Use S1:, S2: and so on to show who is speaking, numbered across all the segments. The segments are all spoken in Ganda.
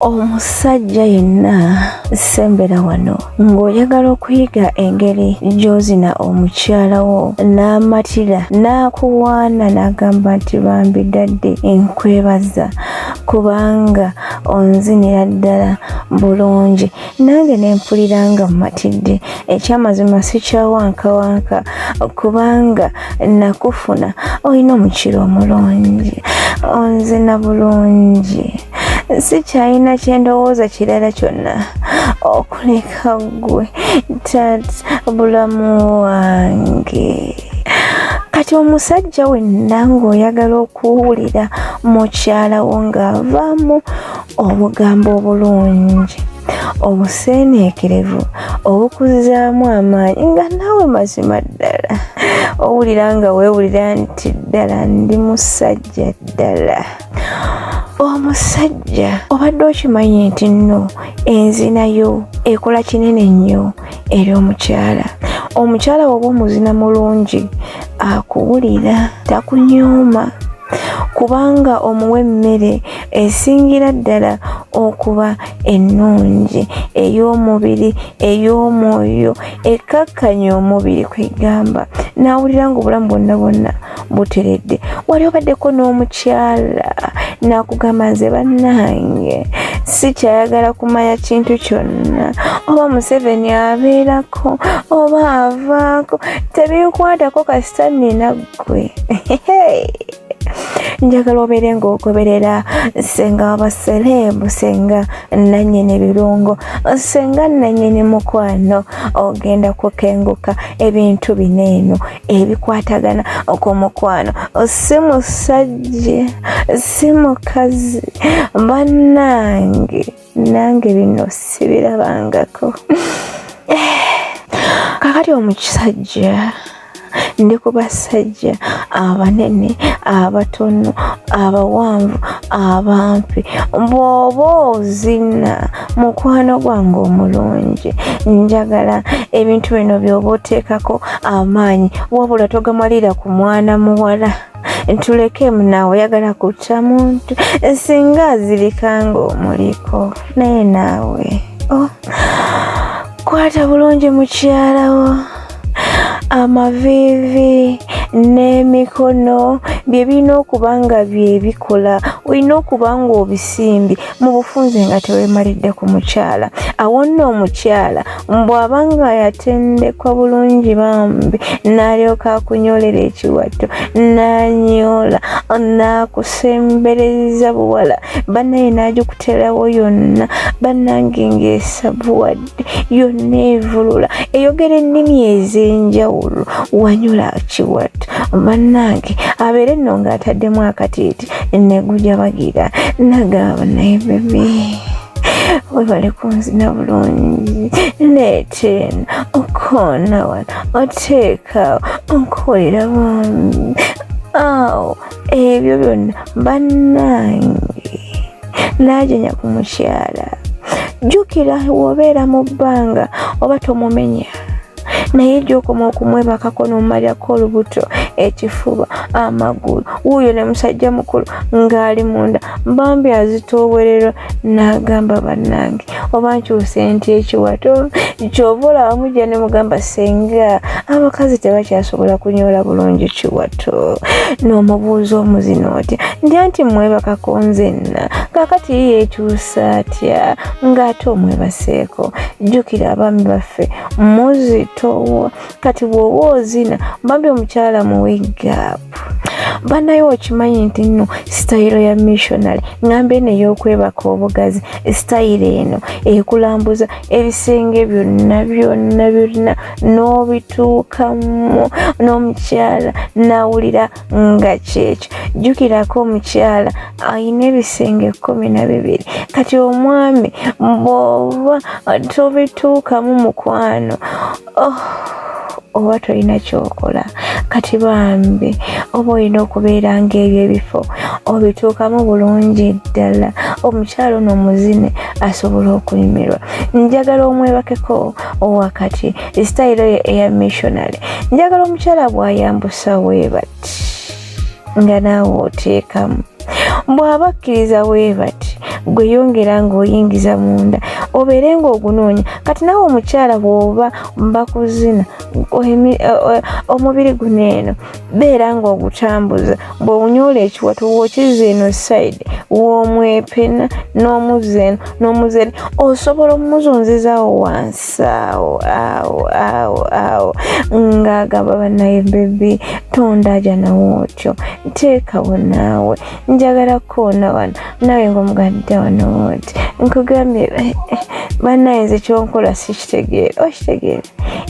S1: Omusajja yenna sembera wano ng'oyagala okuyiga engeri gy'ozina omukyala wo Namatiila n'akuwaana n'agamba nti bambi dadde nkwebaza kubanga onzinira ddala bulungi, nange ne mpulira nga mmatidde. Ekyamazima sikyawankawanka kubanga nakufuna, olina omukiro omulungi, onzina bulungi, sikyalina kyendowooza kirala kyonna okuleka ggwe taata bulamu wange. Kati omusajja wenna ng'oyagala okuwulira mukyala wo ng'avaamu obugambo obulungi, obuseeneekerevu, obukuzaamu amaanyi, nga naawe mazima ddala owulira nga weewulira nti ddala ndi musajja ddala. Omusajja obadde okimanyi nti nno enzina yo ekola kinene nnyo eri omukyala. Omukyala woba omuzina mulungi akuwulira, takunyooma kubanga omuwa emmere esingira ddala okuba ennungi ey'omubiri, ey'omwoyo, ekkakkanya omubiri kwegamba, n'awulira nga obulamu bwonna bwonna buteredde. Wali obaddeko n'omukyala n'akugamba nze bannange sikyayagala kumanya kintu kyonna, oba Museveni abeerako oba avaako, tebinkwatako kasita nnina ggwe. Njagala obeere ng'ogoberera Ssenga w'abasereebu, Ssenga nannyini ebirungo, Ssenga nannyini mukwano. Ogenda kukenguka ebintu bino eno ebikwatagana ku mukwano. Si musajja, si mukazi, bannange nange bino sibirabangako. Kakati omusajja ndi ku basajja abanene, abatono, abawanvu, abampi. Bw'oba ozina mukwano gwange omulungi, njagala ebintu bino by'oba oteekako amaanyi, wabula togamalira ku mwana muwala. Ntulekemu naawe oyagala kutta muntu singa azirika ng'omuliko, naye naawe kwata bulungi mukyala wo. Amaviivi n'emikono bye birina okuba nga bye bikola, olina okuba nga obisimbi mu bufunze nga teweemalidde ku mukyala. Awo nno omukyala bw'aba nga yatendekwa bulungi bambi n'alyoka akunyolera ekiwato, n'anyoola, n'akusembereza buwala, bannaye n'agikuterawo yonna, bannange ng'esabuwadde yonna evulula, eyogera ennimi ez'enjawulo, wanyola kiwato. Bannange abeere nno ng'ataddemu akatiiti negujabagira, nagamba naye bebe webale kunzina bulungi, leeta eno okoona wano, oteekaawo nkuwulira bambi. Awo ebyo byonna bannange n'ajanya ku mukyala. Jjukira w'obeera mu bbanga oba tomumenya, naye gy'okoma okumwebakako n'omumalirako olubuto, ekifuba, amagulu, wuuyo ne musajja mukulu ng'ali munda, bambi azitoowererwa n'agamba bannange oba nkyuse nti ekiwato. Ky'ova olaba mujja ne mugamba Ssenga abakazi tebakyasobola kunyoola bulungi kiwato. N'omubuuza omuzina otya, ndya nti mwebakako nzenna, kaakati ye yeekyusa atya ng'ate omwebaseeko. Jjukira abaami baffe muzitowa, kati bw'oba ozina bambi omukyala muwigaapu. Bannaye okimanyi nti nno sitayiro ya missionary ng'ambe eno ey'okwebaka obugazi, sitayiro eno ekulambuza ebisenge byonna byonna byonna n'obituukamu n'omukyala n'awulira nga kyekyo. Jjukirako omukyala ayina ebisenge 12, kati omwami bw'oba tobituukamu mukwano, oba tolina kyokola. Kati bambi oba olina okubeera ng'ebyo ebifo obituukamu bulungi ddala, omukyala ono omuzine asobola okunyumirwa. Njagala omwebakeko wakati sitayiro eya missionary. Njagala omukyala bw'ayambusa weebati nga naawe oteekamu, bw'aba akkiriza weebati gwe yongera ng'oyingiza munda obeere ng'ogunoonya. Kati nawe omukyala bw'oba bakuzina omubiri guno eno beera ng'ogutambuza, bw'onyola ekiwato w'okiza eno side w'omwepena n'omuzza eno n'omuzza eri, osobola omuzonzezaawo wansi awo ng'agamba bannaye bebi tondaja nawo otyo, teekawo naawe njagala koona wano nawe ng'omugadde wano oti nkugambye bannaye nze kyonkola sikitegeera. Okitegeera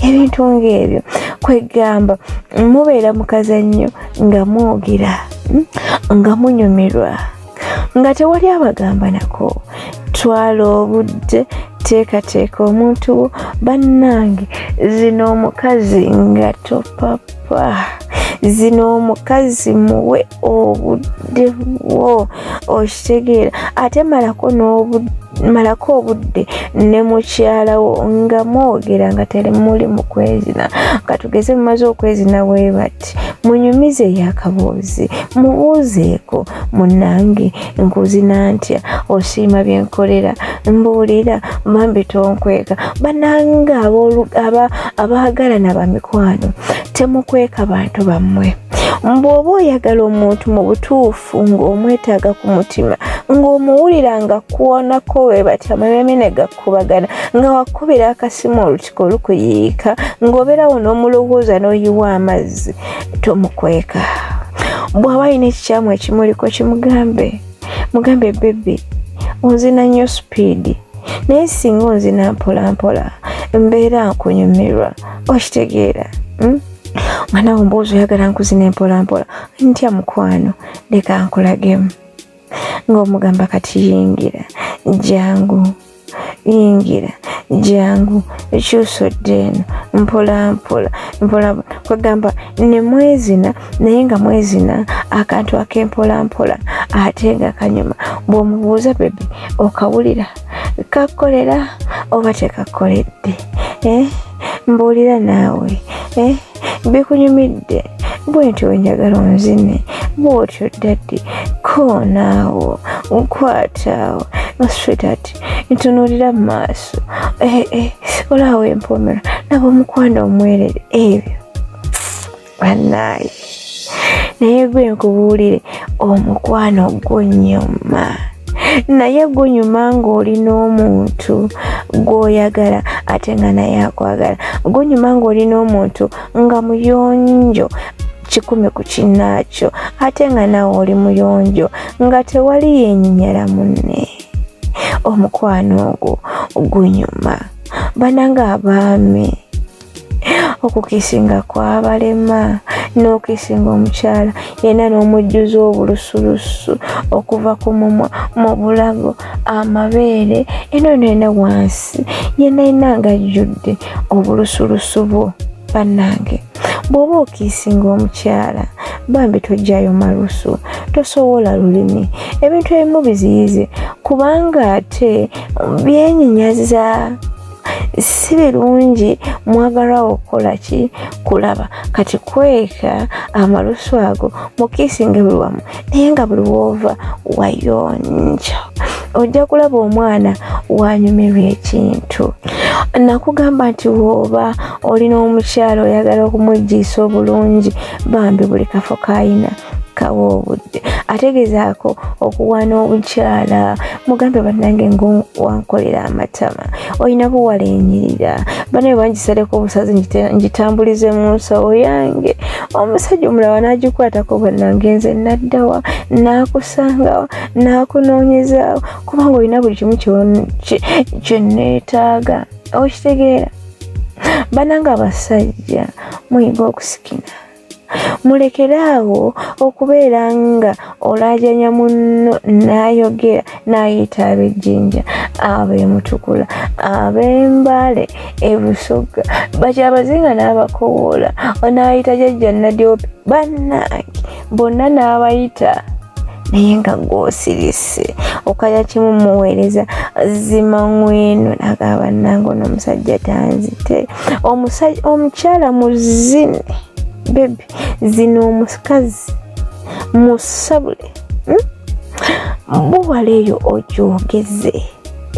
S1: ebintu ng'ebyo kwegamba mubeera mu kazannyo nga mwogera nga munyumirwa nga tewali abagamba nako. Twala obudde, teekateeka omuntu wo. Bannange zino omukazi nga topapa, zino omukazi muwe obudde wo, okitegeera. Ate malako obudde ne mukyala wo nga mwogera nga muli mu kwezina. Katugeze mumaze okwezina bwe bati munyumize yakaboozi, mubuuzeeko munnange nkuzina ntya, osiima byenkolera, mbuulira bambi tonkweka. Bannange abaagalana bamikwano temukweka bantu bammwe. Bw'oba oyagala omuntu mu butuufu ng'omwetaaga ku mutima, ng'omuwulira nga kuwonako we bati amameme ne gakkubagana, nga wakubira akasimu olutiko olukuyiika, ng'obeerawo n'omulowooza n'oyiwa amazzi, tomukweka. Bw'aba alina ekikyamu ekimuliko kimugambe, mugambe bebi onzina nnyo sipiidi, naye singa onzina mpolampola mbeera nkunyumirwa, okitegeera. Mwana wombuuzi oyagala nkuzina empolampola, ntya mukwano leka nkulagemu. Ng'omugamba kati yingira jangu, yingira jangu, ekyusodde eno mpolampola. Kwegamba ne mwezina naye nga mwezina akantu ak'empolampola ate nga kanyuma. Bw'omubuuza bebi okawulira kakolera oba tekakoledde, mbuulira naawe bikunyumidde bwentyo njagala onzine bwotyo daddi koonaawo nkwataawo sweetheart ntunuulira mu maaso olaawo empomera nabo omukwano omwerere. Ebyo bannaaye naye gwe nkubuulire omukwano gunyuma, naye gunyuma ng'olina omuntu gw'oyagala ate nga naye akwagala. Gunyuma ng'olina omuntu nga muyonjo 100 ku kinnaakyo ate nga nawe oli muyonjo nga tewali yenyinyala munne. Omukwano ogwo gunyuma. Bananga abaami okukisinga kwabalema n'okisinga omukyala yena n'omujjuza obulusurusu okuva ku mumwa mu bulago amabeere eno wansi yena nga ajjudde obulusurusu bwo. Bannange bw'oba okisinga omukyala bambi tojjayo malusu, tosowola lulimi, ebintu ebimu biziyize kubanga ate byennyinyaza. Si birungi mwagala okukola ki kulaba kati kweka amalusu ago mukisinga buli wamu naye nga buli woova wayonja ojja kulaba omwana wanyumirwa ekintu. Nakugamba nti woba olina omukyala oyagala okumujjiisa obulungi bambi buli kafo kayina kawa obudde ategezaako okuwaana obukyala. Mugambe bannange ng'owankolera amatama olina buwala enyirira banaye bangisaleko obusazi ngitambulize mu nsawo yange. Omusajja omulaba n'agikwatako bannange nze naddawa n'akusangawa n'akunoonyezaawo kubanga olina buli kimu kye neetaaga, okitegeera. Bannange abasajja muyiga okusikina, mulekeraawo okubeera nga olaajanya munno n'ayogera n'ayita ab'ejjinja, ab'emutukula, ab'embale, ebusoga, bakyabazinga n'abakowoola, n'ayita jjajja Nadyopi, bannange bonna n'abayita naye nga gw'osirise okaya kimu muweereza zima ngwino n'agamba bannange ono omusajja tanzite. Omukyala muzine bebi zino omukazi musabule buwala eyo ogyogeze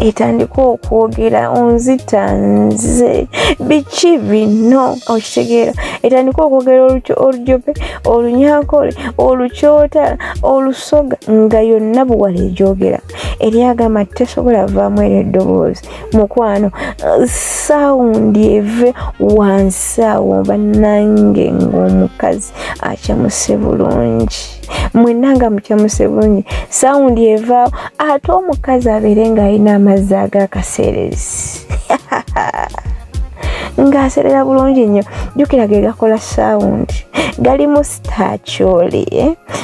S1: etandika okwogera onzitanze biki bino okitegeera etandika okwogera olujobe olunyankole olukyota olusoga nga yonna buwala egyogera eri agamba tesobola vaamu ero eddoboozi mukwano sawundi eve wansi awo bannange ng'omukazi akyamuse bulungi mwenna nga mukyamuse bulungi sawundi evaawo ate omukazi abeere ng'alina amazzi ag'akaseerezi ng'aserera bulungi nnyo jjukira ge gakola sawundi galimu sitakyoli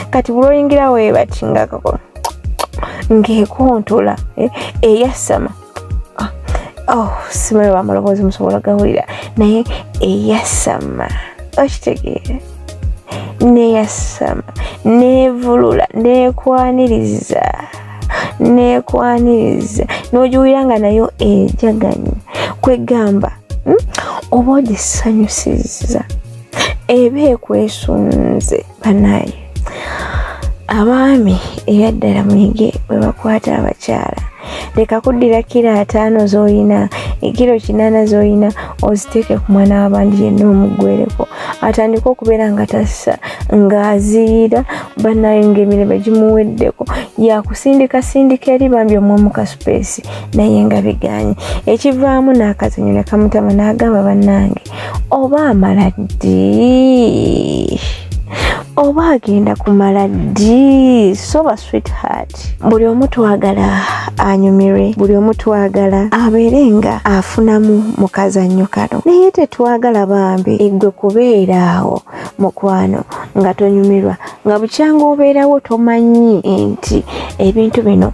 S1: kati bulwoyingira weebati ngakakola ng'ekontola eyasama simanyi bamaloboozi musobola gawulira naye eyasama okitegeera neyasama nevulula nekwaniriza n'ogiwulira nga nayo ejaganya kwegamba oba ogisanyusiza eba ekwesunze banaye abaami eyaddala mwige bwe bakwata abakyala leka kuddira kiro 5 z'olina kiro 8 z'olina oziteeke ku mwana w'abandi yenna omuggwereko atandika okubeera nga tassa ng'aziira banaye ng'emirembe gimuweddeko yakusindika eri bambi omwomu kasupesi naye nga biganye ekivaamu n'akazinyo ne kamutama n'agamba bannange oba amala ddi oba agenda kumala ddi soba sweetheart buli omu twagala anyumirwe buli omu twagala abeere nga afunamu mu kazannyo kano naye tetwagala bambi eggwe kubeera awo mukwano nga tonyumirwa nga bukyanga obeerawo tomanyi nti ebintu bino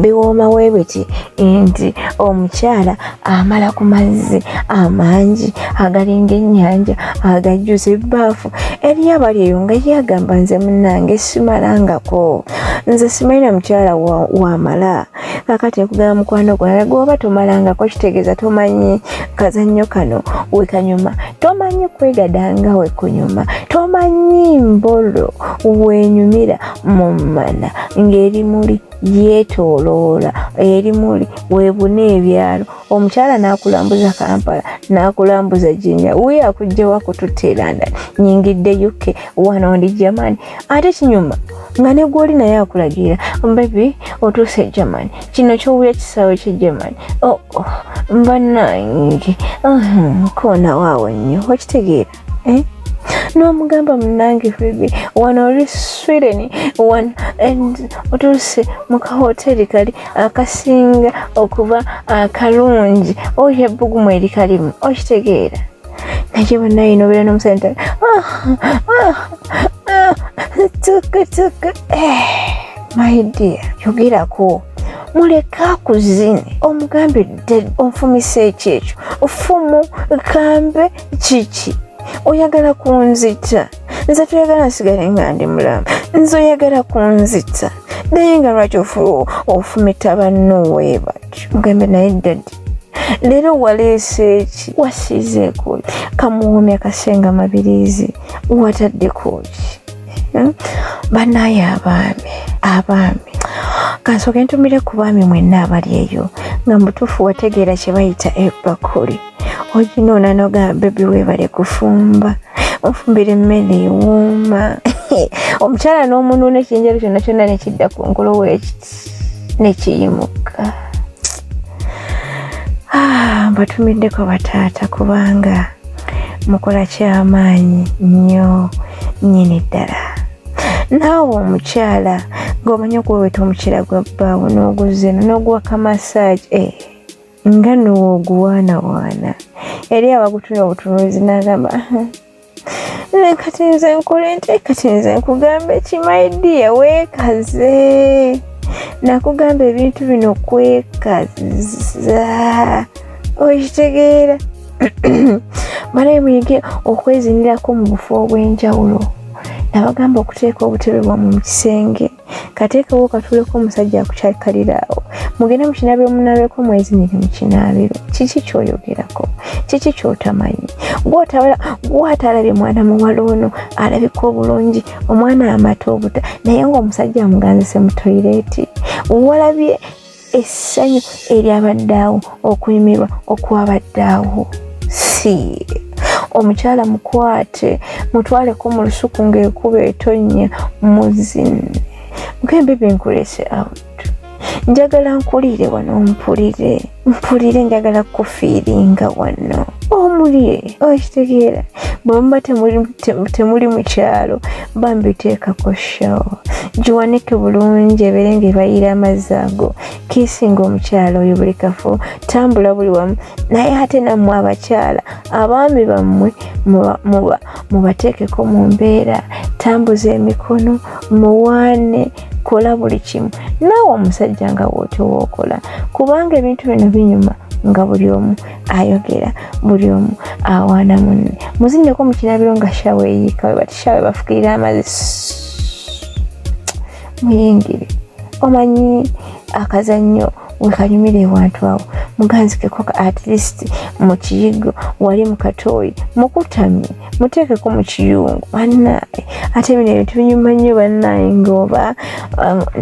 S1: biwoomawo ebiti nti omukyala amala ku mazzi amangi agalinga ennyanja agajjuza ebbaafu eri abali eyo nga yagamba nze munnange simalangako nze simanyira mukyala wamala kakati nkugamba mukwano gwange gwoba tomalangako kitegeeza tomanyi kazannyo kano wekanyuma tomanyi kwegadanga wekunyuma tomanyi mbolo wenyumira mu mana ng'erimuli yeetooloola erimuli webuna ebyalo omukyala n'akulambuza Kampala n'akulambuza Jinja we akujjawo akututeeranda nyingidde yuke wano ndi Germany ate kinyuma nga ne gwoli naye akulagira baby otuuse Germany kino kyowulya kisaawe kye Germany mbannange koona waawo nnyo okitegeera n'omugamba munnange baby wano oli Sweden wano otuuse mu kahoteri kali akasinga okuba akalungi oyo ebbugumu erikalimu okitegeera naye bannaye nobeera n'omusente tuka my dear yogerako muleka kuzine omugambe onfumise ekyekyo ofumu kambe kiki oyagala kunzita nze tuyagala nsigale nga ndi mulamu nze oyagala kunzita naye nga lwaki ofumita bannowe batyo mugambe naye ddadi leero waleese eki wasiizeeko kamuwoomya Ssenga Mabilizi wataddeko ki bannaye abaami kansooke ntumire ku baami mwenna abali eyo nga mutuufu wategeera kye bayita ebbakuli oginoona noga bebi weebale kufumba ofumbira emmere ewuuma omukyala n'omunuuna ekinjalo kyonna kyonna nekidda ku nkolo weekiti nekiyimuka mbatumiddeko bataata kubanga mukola kyamaanyi nnyo nnyini ddala naawe omukyala ng'omanyi okuweweta omukira gwa bbaawo n'oguzeno n'oguwaka massage nga n'oguwaanawaana eri abagutuna obutunuuzi n'agamba kati nze nkole nte kati nze nkugamba ekimaidiya weekaze nakugamba ebintu bino kwekaza okitegeera banaye muyige okwezinirako mu bufo obw'enjawulo nabagamba okuteeka obutebe bwammwe mu kisenge kateekawo katuleko omusajja akukyakaliraawo mugende mu kinaabiro munaaleko mwezinire mu kinaabiro kiki kyoyogerako kiki kyotamanyi gwatalabye mwana muwala ono alabika obulungi omwana amata obuta naye ng'omusajja amuganzise mu toyireeti walabye essanyu eryabaddeawo okuyimirwa okwabaddeawo si omukyala mukwate mutwaleko mu lusuku ng'ekuba etonnya muzine mukembe binkulese out njagala nkulire wano mpulire njagala kufiiringa wano omulye okitegeera bwemuba temuli mu kyalo bambiteekako shawa giwanike bulungi ebeere ng'ebayira amazzi ago kiisinga omukyala oyo buli kafo tambula buli wamu naye ate nammwe abakyala abaami bammwe mubateekeko mu mbeera tambuza emikono muwaane kola buli kimu naawe omusajja nga wootyo wookola kubanga ebintu bino binyuma nga buli omu ayogera buli omu awaana munne muzineko mu kirabiro nga shawe eyiika we bati shawe bafukirira amazzi muyingire omanyi akazannyo wekanyumira ewantu awo muganzikeko at least mu kiyigo wali mu katooyi mukutamye muteekeko mu kiyungu bannaye ate bino ebintu binyuma nnyo bannaye ng'oba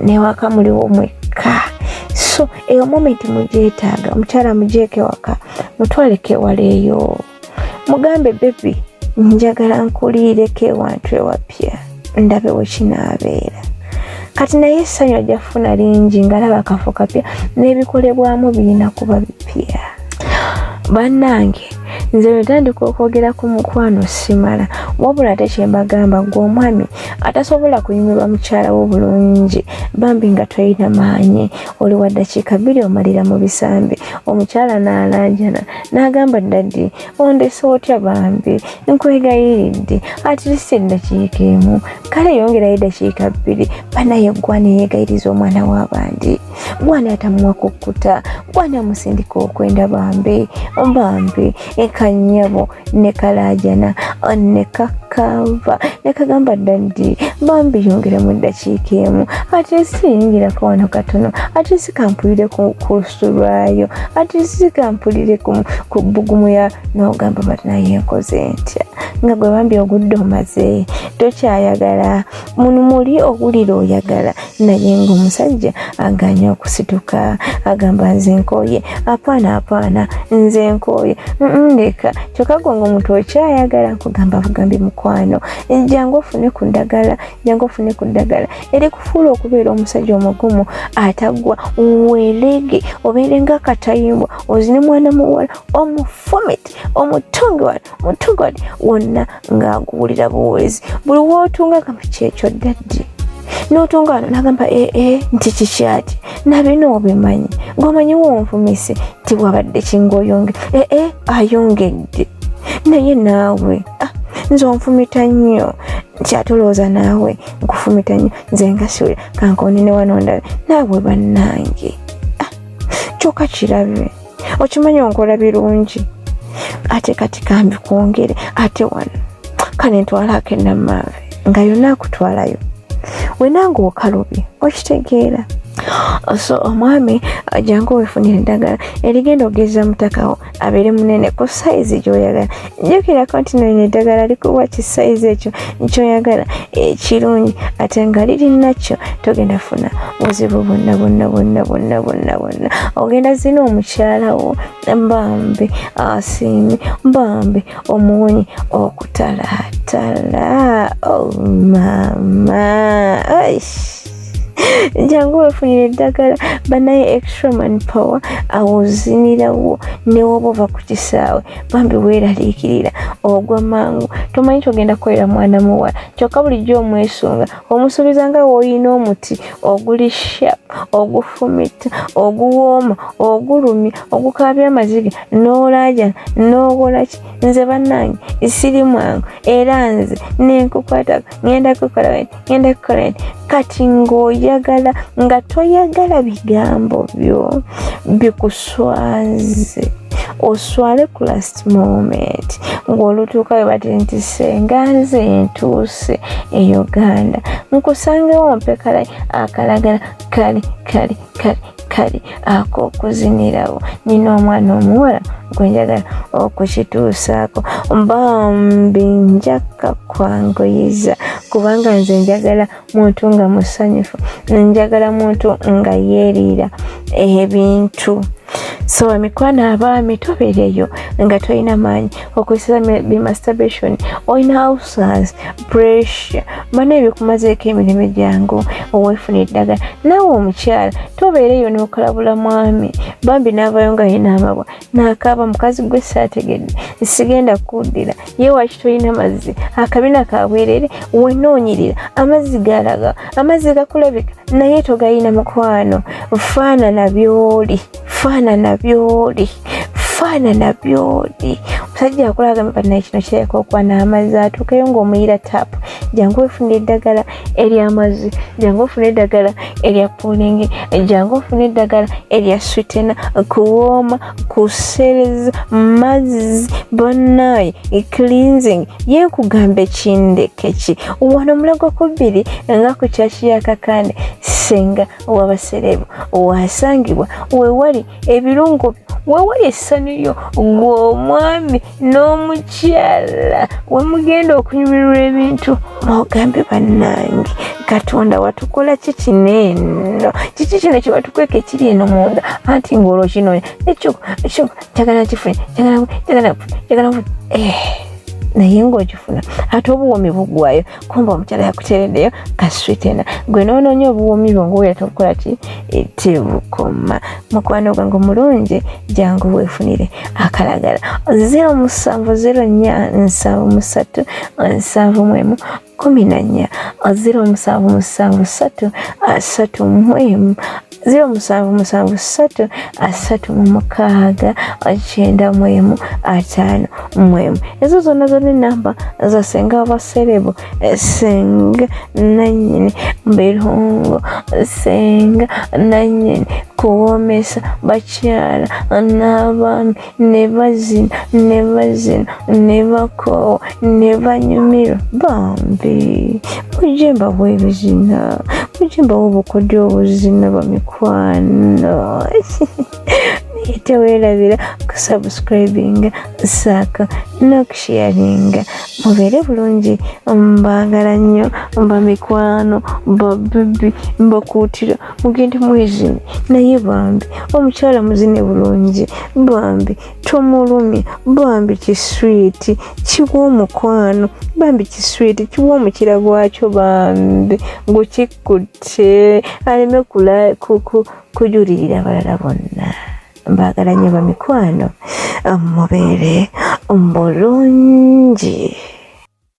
S1: newaka muliwo mwekka so eyo moment mugyetaaga omukyala mugyeke waka mutwaleko ewala eyo mugambe bebi njagala nkuliireko ewantu ewapya ndabe wekinaabeera kati naye essanyu ajafuna lingi ngalaba akafo kapya n'ebikolebwamu birina kuba bipya bannange nze wetandika okwogera ku mukwano simala wabula ate kyembagamba gwe omwami atasobola kuyimirwa mukyala wo bulungi bambi nga tolina maanyi oli wa ddakiika 2 omalira mu bisambi omukyala n'alaajana n'agamba ddaddi ondese otya bambi nkwegayiridde at least eddakiika emu kale yongerayo eddakiika 2 banaye gwana yeegayiriza omwana w'abandi gwana atamuwa kukkuta gwana amusindika okwenda bambi ekanyabo ne kalaajana ne kakava ne kagamba ddaddi bambi yongera mu ddakiika emu ate siyingirako wano katono ate sikampulire ku lusulwayo ate sikampulire ku bbugumu ya n'ogamba bati naye nkoze ntya nga gwe bambi ogudde omaze tokyayagala muno muli ogulira oyagala naye ng'omusajja aganya okusituka agamba nze nkooye apaana nze nkooye ndeka kyokka gwe ng'omuntu okyayagala nkugamba bugambi mukwano jangu ofune ku ddagala erikufuula okubeera omusajja omugumu ataggwa weerege obeere nga akatayimbwa ozine mwana muwala omufometi omutunge wali wonna ng'aguwulira buweezi buli wootunga gamba kyekyo ddaddi n'otunga wano n'agamba nti kikyati nabina obimanyi ng'omanyi wonfumise nti bwabadde kingoyonge ayongedde naye naawe nze onfumita nnyo nti atolooza naawe nkufumita nnyo nze nga siwulira kankooni ne wano ndabe naawe bannange kyokka kirabe okimanyi onkola birungi ate kati kambi kwongere ate wano kane ntwalako enamaave nga yonna akutwalayo wenanga okalubye okitegeera so omwami jangu wefunire eddagala erigenda ogeza mutakawo abeere munene ku sayizi gyoyagala njukirako nti noyina eddagala likuwa kisayizi ekyo kyoyagala ekirungi ate nga liri nakyo togenda funa buzibu bonna ogenda zina omukyalawo mbambi asiimi mbambi omuwonyi okutalatala mama jangu wefunire eddagala banaye extra man power awozinirawo newoba ova ku kisaawe bambi weeraliikirira ogwa mangu tomanyi kyogenda kukolera mwana muwala kyokka bulijjo omwesunga omusuubiza nga woolina omuti oguli shap ogufumita oguwooma ogulumya ogukaabya amaziga n'olaajana n'okolaki nze bannange siri mwangu era nze nenkukwatako ngenda kukola kati ng'oyagala nga toyagala bigambo byo bikuswaze oswale ku last moment ng'olutuuka we bati nti senga nze ntuuse e Uganda nkusangewo mpe akalagala kali kale ak'okuzinirawo nina omwana omuwala gwe njagala okukituusaako bambi njaka kwanguyiza kubanga nze njagala muntu nga musanyufu njagala muntu nga yeeriira ebintu so emikwano abaami tobeereyo nga tolina maanyi okozesa masturbation olina ulcers pressure bana ebikumazeeko emirimu gyangu oweefuna eddagala naawe omukyala tobeereyo n'okalabula mwami bambi n'avayo nga yina amabwa n'akaaba mukazi gwe saategedde sigenda kuddira ye waki tolina mazzi akabina kabwerere wenoonyirira amazzi galaga amazzi gakulabika naye togayina mukwano faanana byoli omusajja akulaga naye kino kireka okuba n'amazzi atuukeyo ng'omuyira taapu jangu ofuna eddagala ery'amazzi jangu ofuna eddagala erya pooling jangu ofuna eddagala erya switena kuwooma kusereza mazzi bonnaayi cleansing ye nkugamba ekindekeki wano mulago ku bbiri nga ku kyaki yakakande Ssenga w'abaserebu wasangibwa wewali ebirungo wewali essanyu lyo ng'omwami n'omukyala wemugenda okunyumirwa ebintu mugambe bannange Katonda watukola kiki neno kiki kino kye watukweka ekiri eno munda anti ng'olwo kinoonya ekyo njagala kifune njagala naye ng'okifuna ate obuwomi bugwayo kumba omukyala yakutereddeyo kaswitena gwe noonoonya obuwomi bwo ng'oya tokola ki tebukoma mukwano gwange omulungi jangu weefunire akalagala 0704 737 14 0773 0773 36 ezo zonna zonna enamba za Ssenga w'abaserebu Ssenga nannyini birungo Ssenga nannyini kuwoomesa bakyala n'abaami ne bazina ne bakoowa ne banyumirwa bambi mujemba bw'ebizina mujemba w'obukodyo obuzina bamikwano teweerabira kusubscribinga saaka n'okusharinga mubeere bulungi mbaagala nnyo mbamikwano babebi mbakuutira mugende mwezine naye bambi omukyala muzine bulungi bambi tomulumye bambi kiswiti kiwa omukwano bambi kiswiti kiwa omukira gwakyo bambi ngukikutte aleme kujulirira abalala bonna mbaagala nnyo bamikwano mubeere bulungi.